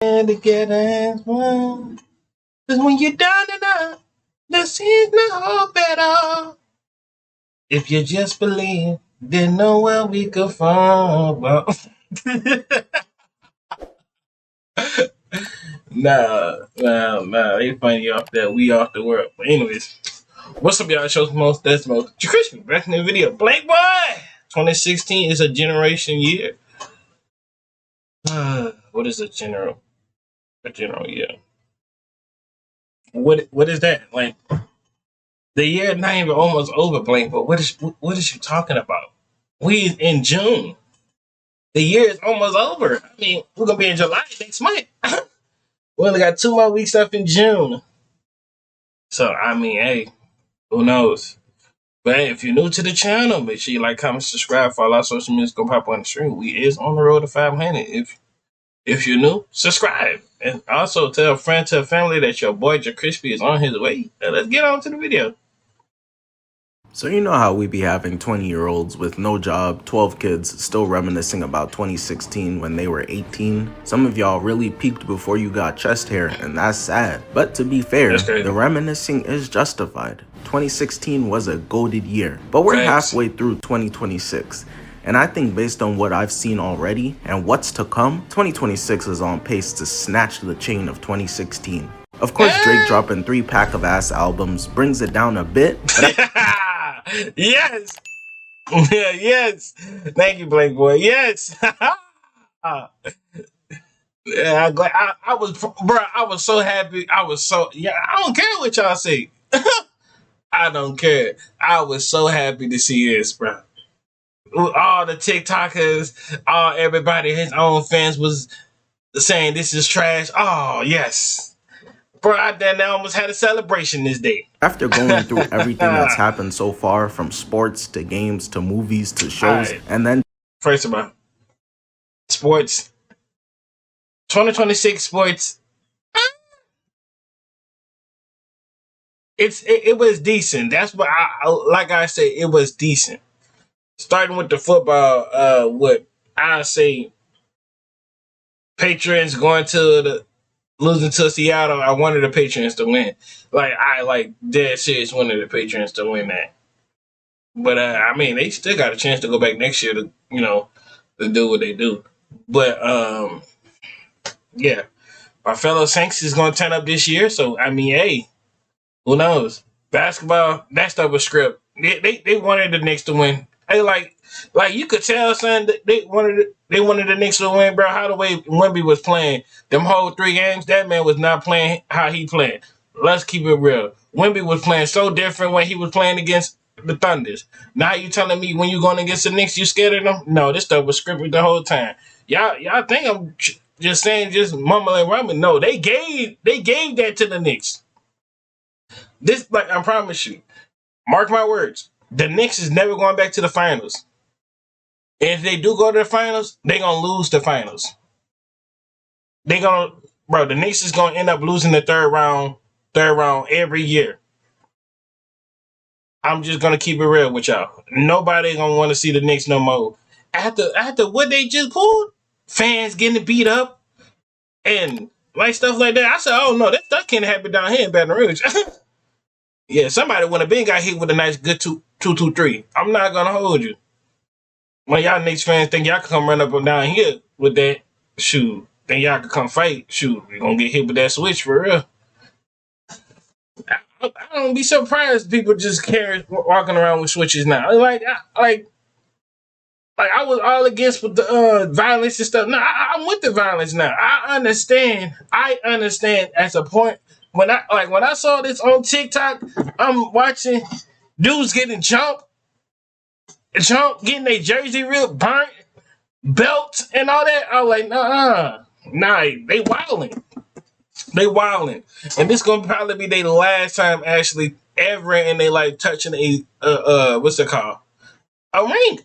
And together as one. Cause when you're down and out, the seems no hope at all. If you just believe, then know where we could find. Well, nah. They find you off that. We off the world. But anyways, what's up, y'all? Shows most. That's most. Christian back in the video. Blake Boy. 2016 is a generation year. What is a general? A general year. What is that? Like the year not even almost over, Blake. But what is you talking about? We in June. The year is almost over. I mean, we're gonna be in July next month. We only got 2 more weeks left in June. So I mean, hey, who knows? But hey, if you're new to the channel, make sure you like, comment, subscribe, follow our social media. Go pop on the stream. We is on the road to 500. If you're new, subscribe. And also tell a friend, tell family that your boy Crispy is on his way. Now let's get on to the video. So you know how we be having 20-year-olds with no job, 12 kids, still reminiscing about 2016 when they were 18? Some of y'all really peaked before you got chest hair, and that's sad. But to be fair, the reminiscing is justified. 2016 was a goated year, but we're halfway through 2026. And I think based on what I've seen already and what's to come, 2026 is on pace to snatch the chain of 2016. Of course, Drake dropping 3 pack of ass albums brings it down a bit, but yes. Yes. Thank you, Blake Boy. Yes. Yeah, I was, bro. I was so happy. I don't care what y'all say. I don't care. I was so happy to see this, bro. All the TikTokers, everybody, his own fans was saying this is trash. Oh yes. Bro, I then almost had a celebration this day. After going through everything that's happened so far, from sports to games to movies to shows, and then first of all, sports, 2026 sports, it was decent. That's what like I said, it was decent. Starting with the football, what I say, Patriots going to the losing to Seattle. I wanted the Patriots to win. I dead serious wanted the Patriots to win that. But I mean, they still got a chance to go back next year to to do what they do. But yeah, my fellow Saints is going to turn up this year. So I mean, hey, who knows? Basketball, that stuff was script. They wanted the Knicks to win. Hey, like you could tell, son, that they wanted the Knicks to win, bro. How the way Wemby was playing them whole 3 games, that man was not playing how he played. Let's keep it real. Wemby was playing so different when he was playing against the Thunders. Now you telling me when you going against the Knicks, you scared of them? No, this stuff was scripted the whole time. Y'all think I'm just saying, just mumbling rumbling? No, they gave that to the Knicks. This, I promise you, mark my words, the Knicks is never going back to the finals. And if they do go to the finals, they're going to lose the finals. The Knicks is going to end up losing the third round every year. I'm just going to keep it real with y'all. Nobody going to want to see the Knicks no more. After what they just pulled, fans getting beat up and stuff like that, I said, oh no, that can't happen down here in Baton Rouge. Yeah, somebody would have been got hit with a nice good 2-2-3. I'm not gonna hold you. When y'all Knicks fans think y'all can come run up and down here with that, shoot, think y'all can come fight, shoot, you're gonna get hit with that switch for real. I don't be surprised people just walking around with switches now. I was all against with the violence and stuff. No, I'm with the violence now. I understand at a point. When I saw this on TikTok, I'm watching dudes getting jumped, getting their jersey ripped, burnt, belts, and all that. I was like, nah, they wilding, and this gonna probably be their last time actually ever in their life touching a what's it called, a ring.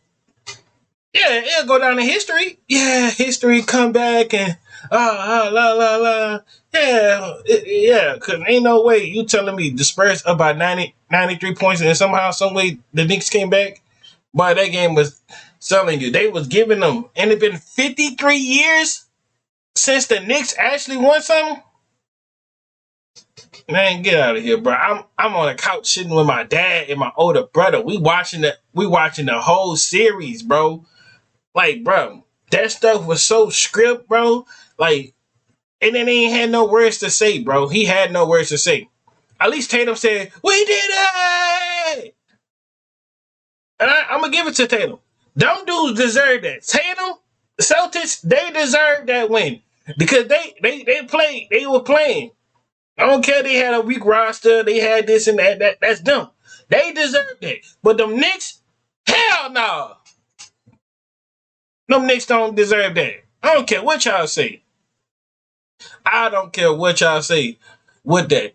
Yeah, it'll go down in history. Yeah, history come back and la la la. Yeah, because ain't no way you telling me the Spurs up by 93 points and somehow, some way the Knicks came back. But that game was selling you. They was giving them, and it been 53 years since the Knicks actually won something, man, get out of here, bro. I'm on the couch sitting with my dad and my older brother. We watching the whole series, bro. Like, bro, that stuff was so script, bro. Like, and then he ain't had no words to say, bro. He had no words to say. At least Tatum said, "We did it!" And I'm going to give it to Tatum. Them dudes deserve that. Tatum, the Celtics, they deserve that win. Because they were playing. I don't care they had a weak roster, they had this and that. That's them. They deserve that. But them Knicks, hell no. Them Knicks don't deserve that. I don't care what y'all say. I don't care what y'all say with that.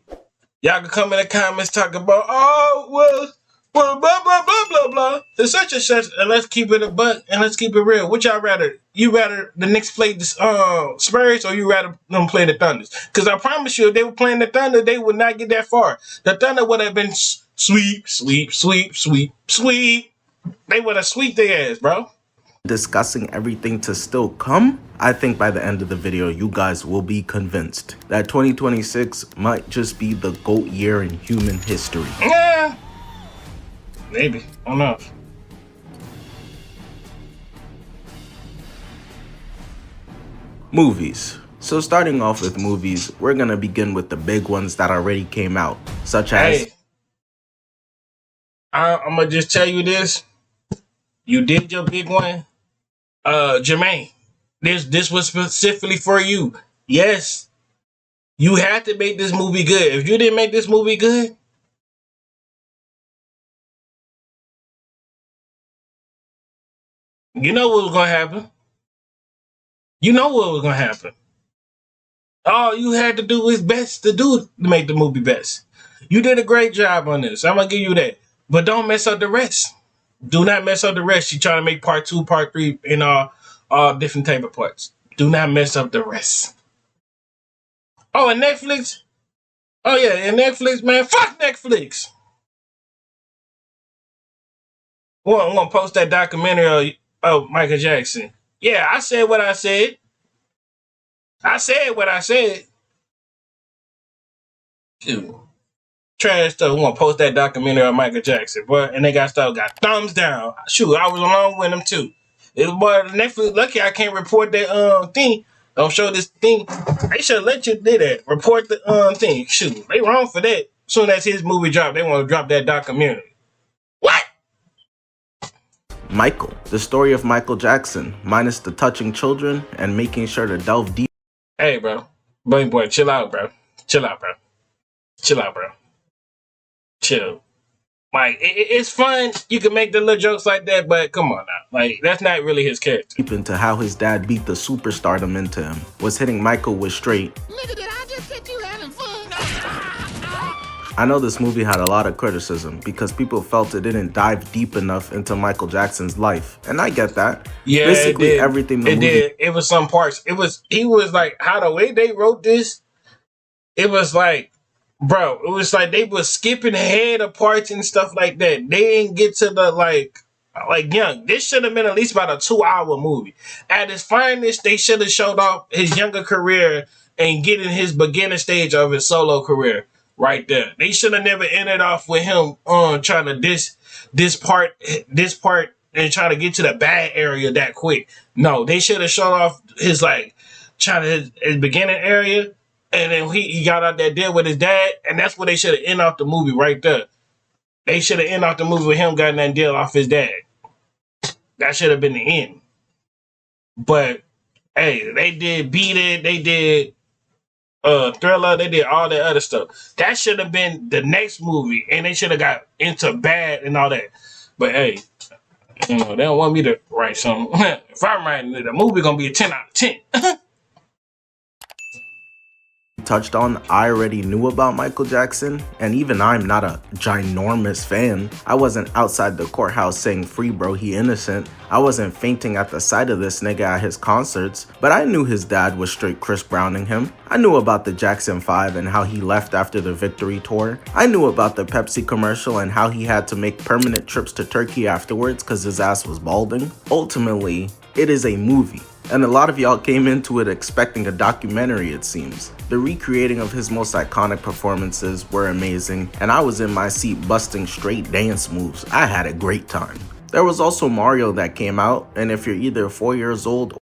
Y'all can come in the comments talking about, oh, well, blah, blah, blah, blah, blah. It's such and such, and let's keep it a buck, and let's keep it real. What y'all rather? You rather the Knicks play the Spurs, or you rather them play the Thunders? Because I promise you, if they were playing the Thunder, they would not get that far. The Thunder would have been sweep, sweep, sweep, sweep, sweep. They would have sweeped their ass, bro. Discussing everything to still come, I think by the end of the video, you guys will be convinced that 2026 might just be the GOAT year in human history. Yeah, maybe. I don't know. Movies. So starting off with movies, we're gonna begin with the big ones that already came out, such as... Hey, I'm gonna just tell you this. You did your big one. Jermaine, this was specifically for you. Yes, you had to make this movie good. If you didn't make this movie good, you know what was gonna happen. You know what was gonna happen. All you had to do was best to make the movie best. You did a great job on this. I'm gonna give you that. But don't mess up the rest. Do not mess up the rest. You trying to make part 2, part 3, and all different type of parts. Do not mess up the rest. Oh, and Netflix? Oh yeah, and Netflix, man. Fuck Netflix. I'm gonna post that documentary of Michael Jackson. Yeah, I said what I said. I said what I said. Dude. Trash stuff. I'm gonna post that documentary of Michael Jackson, boy, and they got thumbs down. Shoot, I was along with them too. It was, boy, Netflix. Lucky I can't report that thing. Don't show this thing. They should let you do that. Report the thing. Shoot, they wrong for that. Soon as his movie dropped, they want to drop that documentary. What? Michael, the story of Michael Jackson, minus the touching children and making sure to delve deep. Hey, bro, boy, chill out, bro. Chill out, bro. Chill out, bro. Chill. Like, it's fun. You can make the little jokes like that, but come on now. Like, that's not really his character. Deep into how his dad beat the superstardom into him, was hitting Michael with straight. Nigga, did I just catch you having fun? I know this movie had a lot of criticism because people felt it didn't dive deep enough into Michael Jackson's life, and I get that. Yeah, basically it did. Everything the it movie did. It was some parts. He was like, how the way they wrote this, it was like, bro, it was like they was skipping ahead of parts and stuff like that. They didn't get to the like young. This should have been at least about a 2-hour movie. At its finest, they should have showed off his younger career and getting his beginning stage of his solo career right there. They should have never ended off with him trying to this part and try to get to the bad area that quick. No, they should have showed off his like trying to his beginning area. And then he got out that deal with his dad, and that's where they should have ended off the movie right there. They should have ended off the movie with him getting that deal off his dad. That should have been the end. But hey, they did Beat It, they did Thriller, they did all that other stuff. That should have been the next movie, and they should have got into Bad and all that. But hey, they don't want me to write something. If I'm writing it, the movie gonna be a 10 out of 10. touched on, I already knew about Michael Jackson, and even I'm not a ginormous fan. I wasn't outside the courthouse saying, "Free bro, he innocent." I wasn't fainting at the sight of this nigga at his concerts, but I knew his dad was straight Chris Browning him. I knew about the Jackson 5 and how he left after the Victory Tour. I knew about the Pepsi commercial and how he had to make permanent trips to Turkey afterwards cause his ass was balding. Ultimately, it is a movie. And a lot of y'all came into it expecting a documentary, it seems. The recreating of his most iconic performances were amazing, and I was in my seat busting straight dance moves. I had a great time. There was also Mario that came out, and if you're either 4 years old,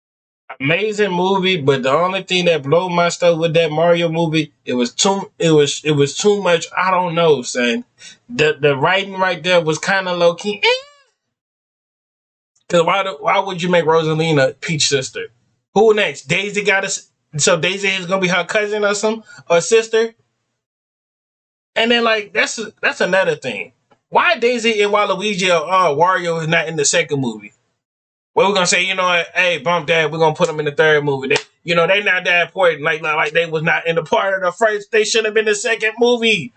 Amazing movie, but the only thing that blew my stuff with that Mario movie, it was too much. I don't know, son. The writing right there was kind of low key. Cause why would you make Rosalina Peach sister? Who next? Daisy got us. So Daisy is gonna be her cousin or some or sister. And then like that's another thing. Why Daisy and Waluigi or Wario is not in the second movie? Well, we're gonna say, you know what? Hey, bump that. We're gonna put them in the third movie. They're not that important. Like they was not in the part of the first. They should have been the second movie.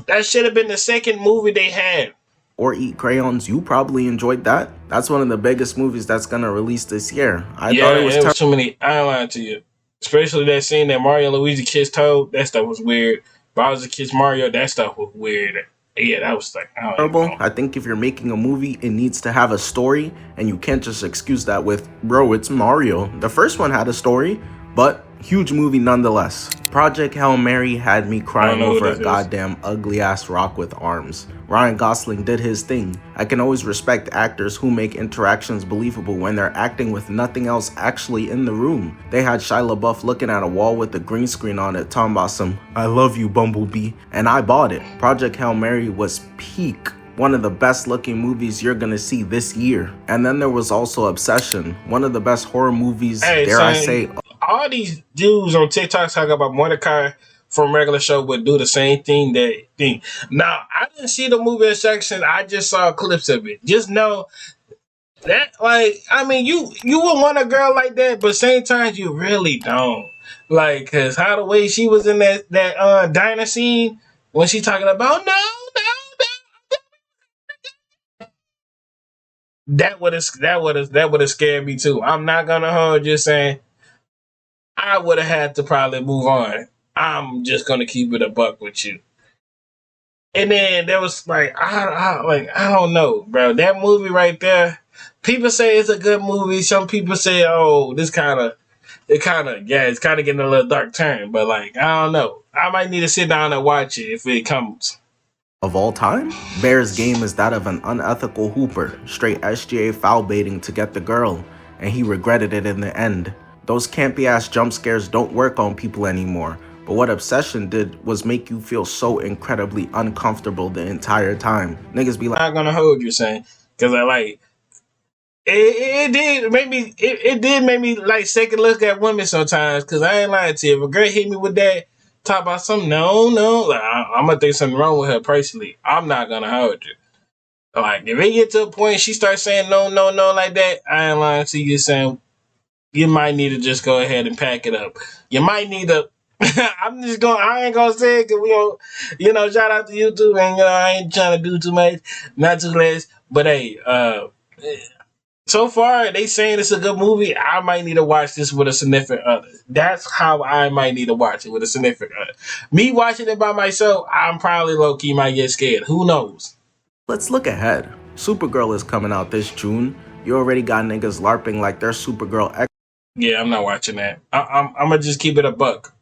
That should have been the second movie they had. or Eat Crayons, you probably enjoyed that. That's one of the biggest movies that's gonna release this year. I thought it was too many. I ain't lying to you. Especially that scene that Mario and Luigi kissed Toad. That stuff was weird. Bowser kissed Mario. That stuff was weird. Yeah, that was like terrible. I think if you're making a movie, it needs to have a story, and you can't just excuse that with, bro, it's Mario. The first one had a story, but huge movie nonetheless. Project Hail Mary had me crying over a goddamn ugly ass rock with arms. Ryan Gosling did his thing. I can always respect actors who make interactions believable when they're acting with nothing else actually in the room. They had Shia LaBeouf looking at a wall with a green screen on it talking about some, I love you, Bumblebee, and I bought it. Project Hail Mary was peak. One of the best looking movies you're gonna see this year. And then there was also Obsession, one of the best horror movies, I say. All these dudes on TikTok talk about Mordecai from Regular Show would do the same thing. Now, I didn't see the movie Obsession. I just saw clips of it. Just know that, you would want a girl like that, but same time you really don't. Like, cause how the way she was in that diner scene when she talking about no. That would have scared me too. I'm not gonna hold you saying I would have had to probably move on. I'm just gonna keep it a buck with you. And then there was I don't know, bro. That movie right there. People say it's a good movie. Some people say, oh, it's kind of getting a little dark turn. But I don't know. I might need to sit down and watch it if it comes. Of all time, Bear's game is that of an unethical hooper, straight SGA foul baiting to get the girl, and he regretted it in the end. Those campy ass jump scares don't work on people anymore, but what Obsession did was make you feel so incredibly uncomfortable the entire time. Niggas be like, I'm not gonna hold you, saying, because it did make me like second look at women sometimes, because I ain't lying to you. If a girl hit me with that, talk about something, no, I'm gonna think something wrong with her personally. I'm not gonna hold you. Like, if it get to a point she starts saying no like that, I ain't lying to you, saying you might need to just go ahead and pack it up. You might need to. I ain't gonna say it because we don't, shout out to YouTube, and I ain't trying to do too much, not too less. But hey, so far they saying it's a good movie. I might need to watch this with a significant other. That's how I might need to watch it with a significant other. Me watching it by myself, I'm probably low key might get scared. Who knows? Let's look ahead. Supergirl is coming out this June. You already got niggas LARPing like they're Supergirl. Yeah, I'm not watching that. I'm gonna just keep it a buck.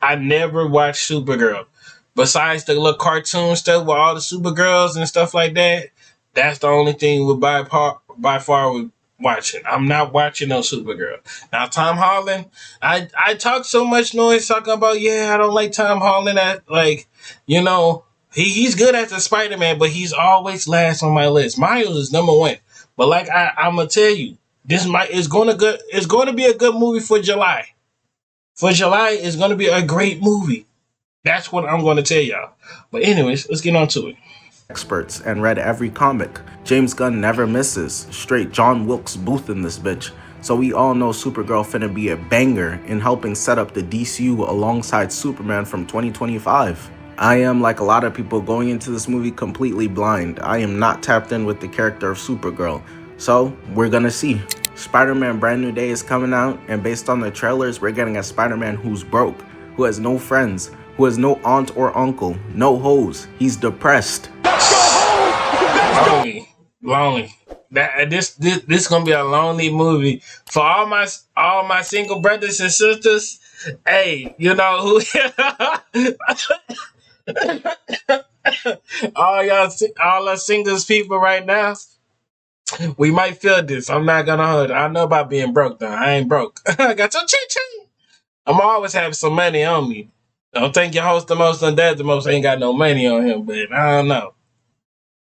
I never watched Supergirl. Besides the little cartoon stuff with all the Supergirls and stuff like that, that's the only thing with by far with watching. I'm not watching no Supergirl. Now, Tom Holland, I talk so much noise talking about, I don't like Tom Holland. He's good as a Spider-Man, but he's always last on my list. Miles is number one. But I'm gonna tell you, it's going to be a good movie for July. For July, it's going to be a great movie. That's what I'm going to tell y'all. But anyways, let's get on to it. Experts and read every comic. James Gunn never misses. Straight John Wilkes Booth in this bitch. So we all know Supergirl finna be a banger in helping set up the DCU alongside Superman from 2025. I am, like a lot of people, going into this movie completely blind. I am not tapped in with the character of Supergirl. So we're gonna see. Spider-Man Brand New Day is coming out, and based on the trailers, we're getting a Spider-Man who's broke, who has no friends, who has no aunt or uncle, no hoes. He's depressed. Lonely. That this gonna be a lonely movie for all my single brothers and sisters. Hey, you know who? all us singles people right now. We might feel this. I'm not gonna hold it. I know about being broke though. I ain't broke. I got some ching ching. I'm always having some money on me. Don't think your host the most and dad the most ain't got no money on him, but I don't know.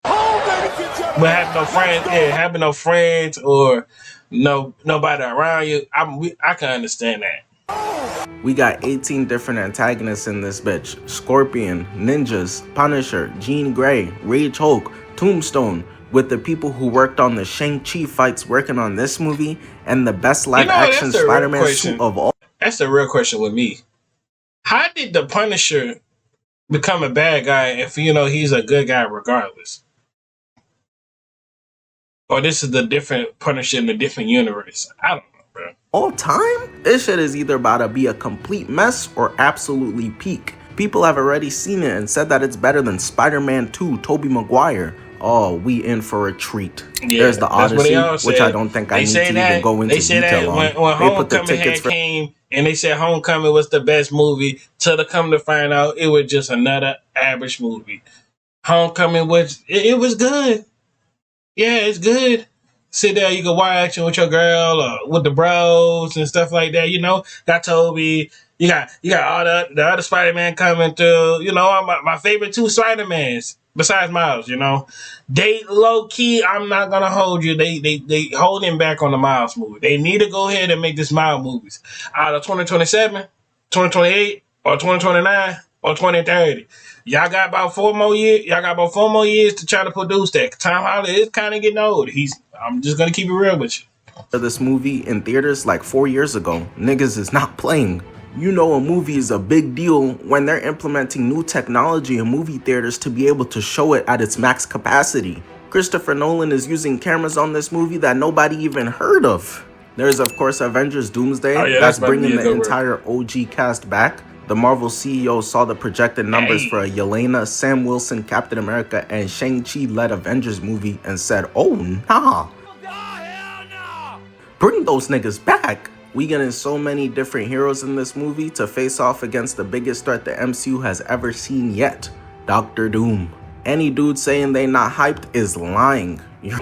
But having no friends or nobody around you, I can understand that. We got 18 different antagonists in this bitch. Scorpion, Ninjas, Punisher, Jean Grey, Rage Hulk, Tombstone, with the people who worked on the Shang-Chi fights working on this movie, and the best live-action Spider-Man suit of all. That's the real question with me. How did the Punisher become a bad guy if he's a good guy regardless? Or this is the different Punisher in a different universe? I don't know, bro. All time? This shit is either about to be a complete mess or absolutely peak. People have already seen it and said that it's better than Spider-Man 2, Tobey Maguire. Oh, we in for a treat. Yeah, there's the Odyssey, which I don't think I need to even go into detail on. When Homecoming came and they said Homecoming was the best movie, till to come to find out it was just another average movie. Homecoming it was good. Yeah, it's good. Sit there, you can watch it with your girl or with the bros and stuff like that. Got Toby. You got all the other Spider-Man coming through. My favorite two Spider-Mans besides Miles. They low key. I'm not gonna hold you. They holding back on the Miles movie. They need to go ahead and make this Miles movies out of 2027, 2028, or 2029 or 2030. Y'all got about 4 more years. Y'all got about 4 more years to try to produce that. Tom Holland is kind of getting old. I'm just gonna keep it real with you. This movie in theaters like 4 years ago, niggas is not playing. A movie is a big deal when they're implementing new technology in movie theaters to be able to show it at its max capacity. Christopher Nolan is using cameras on this movie that nobody even heard of. There's of course Avengers Doomsday, that's bringing the entire OG cast back. The Marvel CEO saw the projected numbers for a Yelena, Sam Wilson, Captain America, and Shang-Chi led Avengers movie and said, oh nah. Bring those niggas back. We getting so many different heroes in this movie to face off against the biggest threat the MCU has ever seen yet, Doctor Doom. Any dude saying they not hyped is lying. You're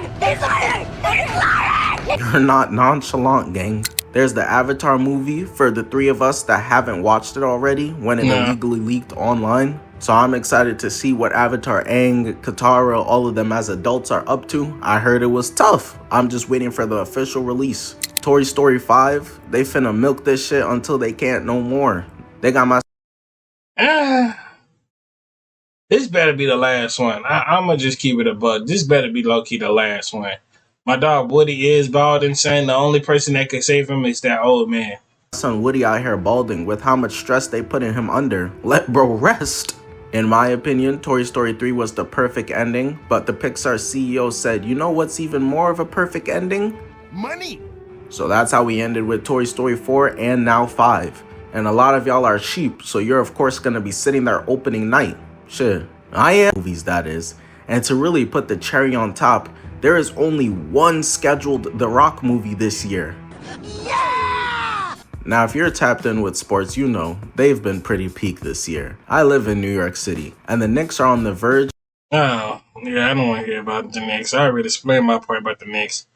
not nonchalant, gang. There's the Avatar movie for the 3 of us that haven't watched it already when it illegally leaked online. So I'm excited to see what Avatar, Aang, Katara, all of them as adults are up to. I heard it was tough. I'm just waiting for the official release. Toy Story 5, they finna milk this shit until they can't no more. They got my... This better be the last one. I'm gonna just keep it a buck. This better be low-key the last one. My dog Woody is bald and saying the only person that could save him is that old man. Son Woody out here balding with how much stress they putting him under. Let bro rest. In my opinion, Toy Story 3 was the perfect ending, but the Pixar CEO said, you know what's even more of a perfect ending? Money. So that's how we ended with Toy Story 4 and now 5. And a lot of y'all are sheep, so you're of course gonna be sitting there opening night. Shit, I am movies that is. And to really put the cherry on top, there is only one scheduled The Rock movie this year. Yeah! Now, if you're tapped in with sports, they've been pretty peak this year. I live in New York City, and the Knicks are on the verge. Oh, yeah, I don't want to hear about the Knicks. I already explained my part about the Knicks.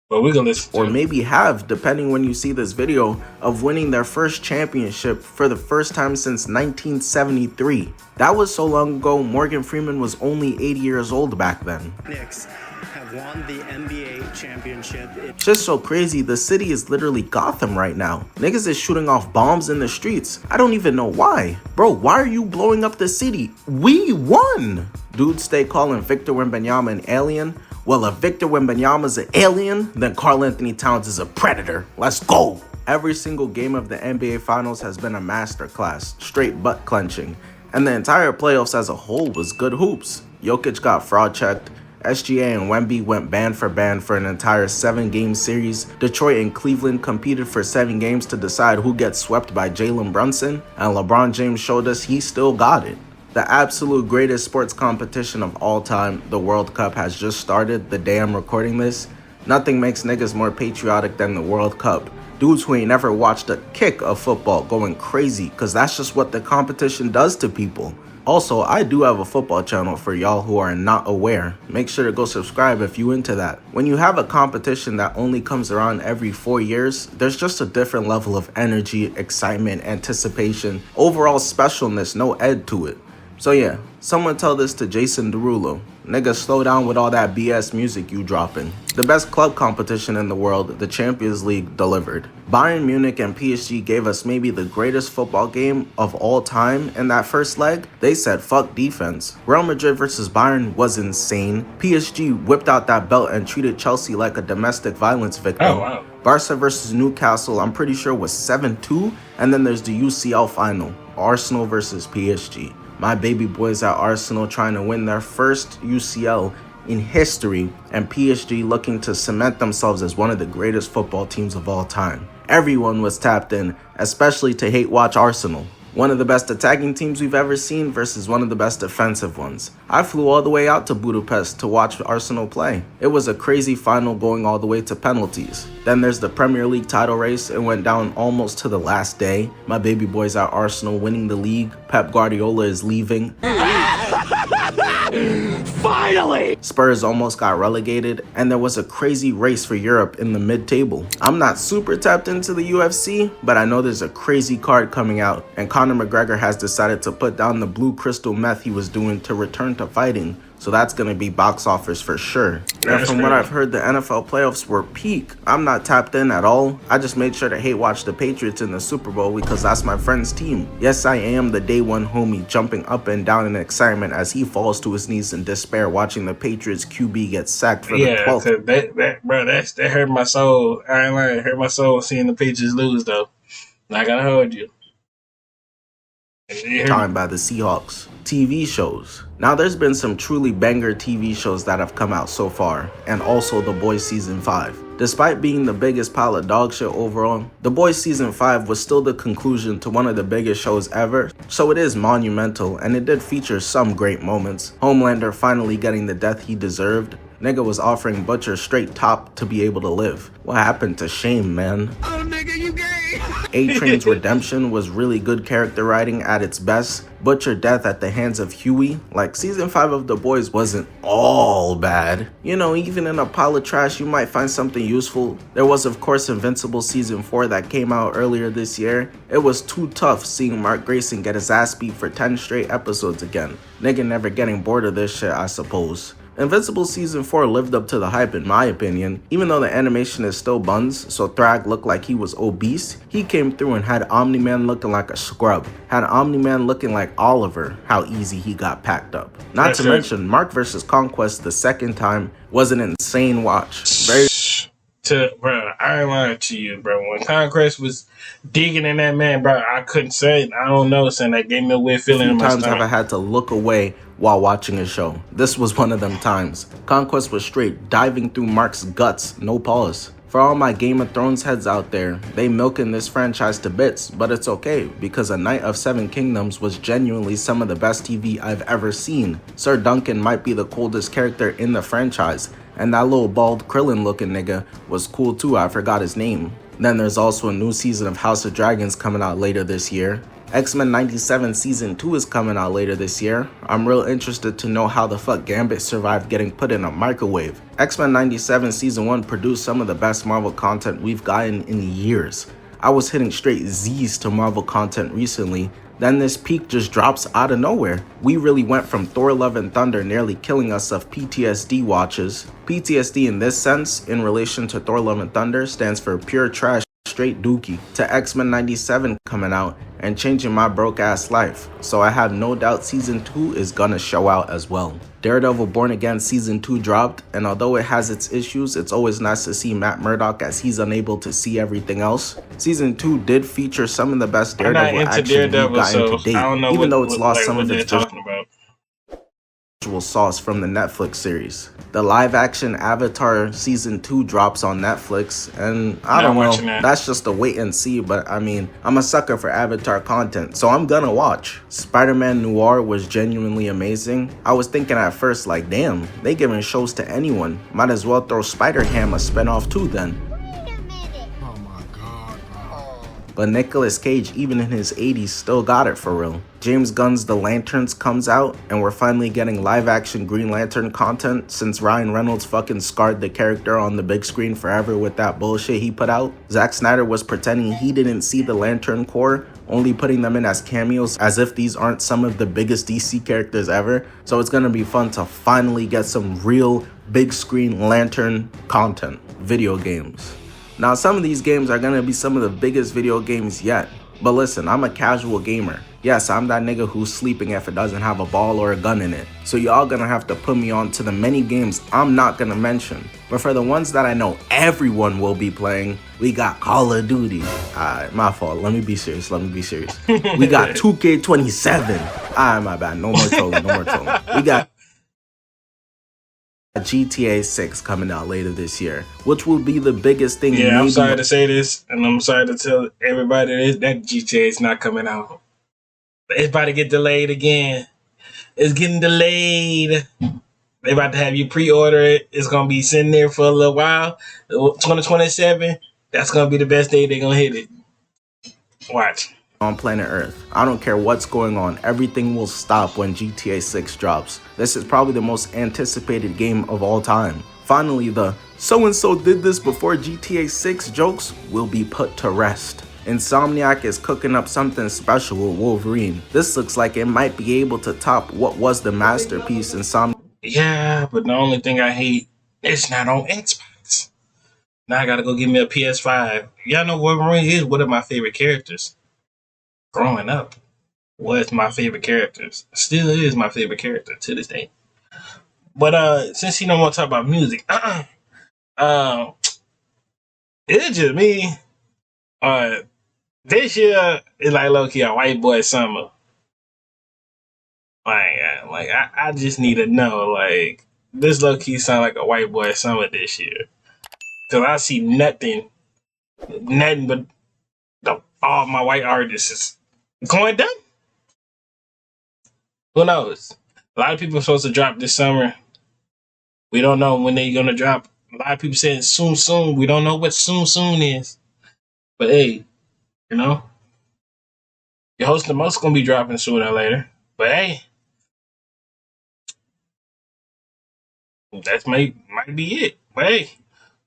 But we're gonna listen to or maybe have, depending when you see this video, of winning their first championship for the first time since 1973. That was so long ago, Morgan Freeman was only 80 years old back then. Knicks have won the NBA championship. Just so crazy, the city is literally Gotham right now. Niggas is shooting off bombs in the streets. I don't even know why. Bro, why are you blowing up the city? We won! Dudes stay calling Victor Wembanyama an alien. Well, if Victor Wembanyama's an alien, then Karl Anthony Towns is a predator. Let's go! Every single game of the NBA Finals has been a masterclass, straight butt clenching. And the entire playoffs as a whole was good hoops. Jokic got fraud checked. SGA and Wemby went band for an entire 7-game series. Detroit and Cleveland competed for 7 games to decide who gets swept by Jalen Brunson. And LeBron James showed us he still got it. The absolute greatest sports competition of all time, the World Cup, has just started the day I'm recording this. Nothing makes niggas more patriotic than the World Cup. Dudes who ain't never watched a kick of football going crazy, cause that's just what the competition does to people. Also, I do have a football channel for y'all who are not aware. Make sure to go subscribe if you into that. When you have a competition that only comes around every 4 years, there's just a different level of energy, excitement, anticipation, overall specialness, no ed to it. So yeah, someone tell this to Jason Derulo. Nigga, slow down with all that BS music you dropping. The best club competition in the world, the Champions League, delivered. Bayern Munich and PSG gave us maybe the greatest football game of all time in that first leg. They said fuck defense. Real Madrid versus Bayern was insane. PSG whipped out that belt and treated Chelsea like a domestic violence victim. Oh, wow. Barca versus Newcastle, I'm pretty sure was 7-2. And then there's the UCL final, Arsenal versus PSG. My baby boys at Arsenal trying to win their first UCL in history, and PSG looking to cement themselves as one of the greatest football teams of all time. Everyone was tapped in, especially to hate watch Arsenal. One of the best attacking teams we've ever seen versus one of the best defensive ones. I flew all the way out to Budapest to watch Arsenal play. It was a crazy final going all the way to penalties. Then there's the Premier League title race. It went down almost to the last day. My baby boys at Arsenal winning the league. Pep Guardiola is leaving. Finally! Spurs almost got relegated, and there was a crazy race for Europe in the mid-table. I'm not super tapped into the UFC, but I know there's a crazy card coming out, and Conor McGregor has decided to put down the blue crystal meth he was doing to return to fighting. So that's going to be box office for sure. And from what I've heard, the NFL playoffs were peak. I'm not tapped in at all. I just made sure to hate watch the Patriots in the Super Bowl because that's my friend's team. Yes, I am the day one homie jumping up and down in excitement as he falls to his knees in despair watching the Patriots QB get sacked for the 12th. That hurt my soul. I ain't lying. It hurt my soul seeing the Patriots lose, though. Not gonna hold you. Time by the Seahawks. TV shows. Now there's been some truly banger TV shows that have come out so far, and also The Boys Season 5. Despite being the biggest pile of dog shit overall, The Boys Season 5 was still the conclusion to one of the biggest shows ever, so it is monumental, and it did feature some great moments. Homelander finally getting the death he deserved. Nigga was offering Butcher straight top to be able to live. What happened to Shame, man? Oh, nigga, you gay! A-Train's redemption was really good character writing at its best. Butcher death at the hands of Huey. Like, season 5 of The Boys wasn't all bad. You know, even in a pile of trash, you might find something useful. There was, of course, Invincible season 4 that came out earlier this year. It was too tough seeing Mark Grayson get his ass beat for 10 straight episodes again. Nigga never getting bored of this shit, I suppose. Invincible Season 4 lived up to the hype in my opinion. Even though the animation is still buns, so Thrag looked like he was obese, he came through and had Omni-Man looking like a scrub. Had Omni-Man looking like Oliver, how easy he got packed up. Not to mention, Mark vs. Conquest the second time was an insane watch. Bro, I ain't lying to you, bro. When Conquest was digging in that man, bro, I couldn't say it. I don't know, son. That gave me a weird feeling in my stomach. Times have I had to look away while watching a show. This was one of them times. Conquest was straight diving through Mark's guts, no pause. For all my Game of Thrones heads out there, they milking this franchise to bits, but it's okay, because A Night of Seven Kingdoms was genuinely some of the best TV I've ever seen. Sir Duncan might be the coldest character in the franchise, and that little bald Krillin looking nigga was cool too, I forgot his name. Then there's also a new season of House of Dragons coming out later this year. X-Men 97 Season 2 is coming out later this year. I'm real interested to know how the fuck Gambit survived getting put in a microwave. X-Men 97 Season 1 produced some of the best Marvel content we've gotten in years. I was hitting straight Z's to Marvel content recently, then this peak just drops out of nowhere. We really went from Thor Love and Thunder nearly killing us of PTSD watches. PTSD in this sense, in relation to Thor Love and Thunder, stands for pure trash, straight dookie, to X-Men 97 coming out and changing my broke ass life. So I have no doubt season 2 is gonna show out as well. Daredevil Born Again season 2 dropped, and although it has its issues, it's always nice to see Matt Murdock as he's unable to see everything else. Season 2 did feature some of the best Daredevil action we've gotten to date, even though it's lost some of its sauce from the Netflix series. The live-action Avatar Season 2 drops on Netflix, and I don't know, that's just a wait and see, but I mean, I'm a sucker for Avatar content, so I'm gonna watch. Spider-Man Noir was genuinely amazing. I was thinking at first, like, damn, they giving shows to anyone. Might as well throw Spider-Ham a spinoff too then. But Nicolas Cage, even in his 80s, still got it for real. James Gunn's The Lanterns comes out, and we're finally getting live-action Green Lantern content since Ryan Reynolds fucking scarred the character on the big screen forever with that bullshit he put out. Zack Snyder was pretending he didn't see the Lantern Corps, only putting them in as cameos as if these aren't some of the biggest DC characters ever. So it's gonna be fun to finally get some real big screen Lantern content. Video games. Now, some of these games are gonna be some of the biggest video games yet. But listen, I'm a casual gamer. Yes, I'm that nigga who's sleeping if it doesn't have a ball or a gun in it. So y'all gonna have to put me on to the many games I'm not gonna mention. But for the ones that I know everyone will be playing, we got Call of Duty. My fault. Let me be serious. We got 2K27. My bad. No more trolling. We got GTA 6 coming out later this year, which will be the biggest thing. Yeah, I'm sorry to say this, and I'm sorry to tell everybody this, that GTA is not coming out. It's about to get delayed again. It's getting delayed. They about to have you pre-order it. It's going to be sitting there for a little while. 2027, that's going to be the best day they're going to hit it. Watch. On planet Earth. I don't care what's going on, everything will stop when GTA 6 drops. This is probably the most anticipated game of all time. Finally, the so-and-so did this before GTA 6 jokes will be put to rest. Insomniac is cooking up something special with Wolverine. This looks like it might be able to top what was the masterpiece Insomniac. Yeah, but the only thing I hate, it's not on Xbox. Now I gotta go get me a PS5. Y'all know Wolverine is one of my favorite characters. Growing up was my favorite characters. Still is my favorite character to this day. But since you don't want to talk about music, it's just me. This year is like low-key a white boy summer. I just need to know, like, this low-key sound like a white boy summer this year. Cause I see nothing but all my white artists is going down. Who knows? A lot of people are supposed to drop this summer. We don't know when they're gonna drop. A lot of people saying soon. We don't know what soon is. But hey, you know, your host the most gonna be dropping sooner or later. But hey, that might be it. But hey,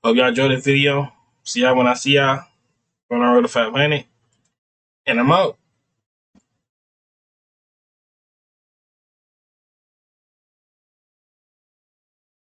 hope y'all enjoyed the video. See y'all when I see y'all on our road to 500. And I'm out.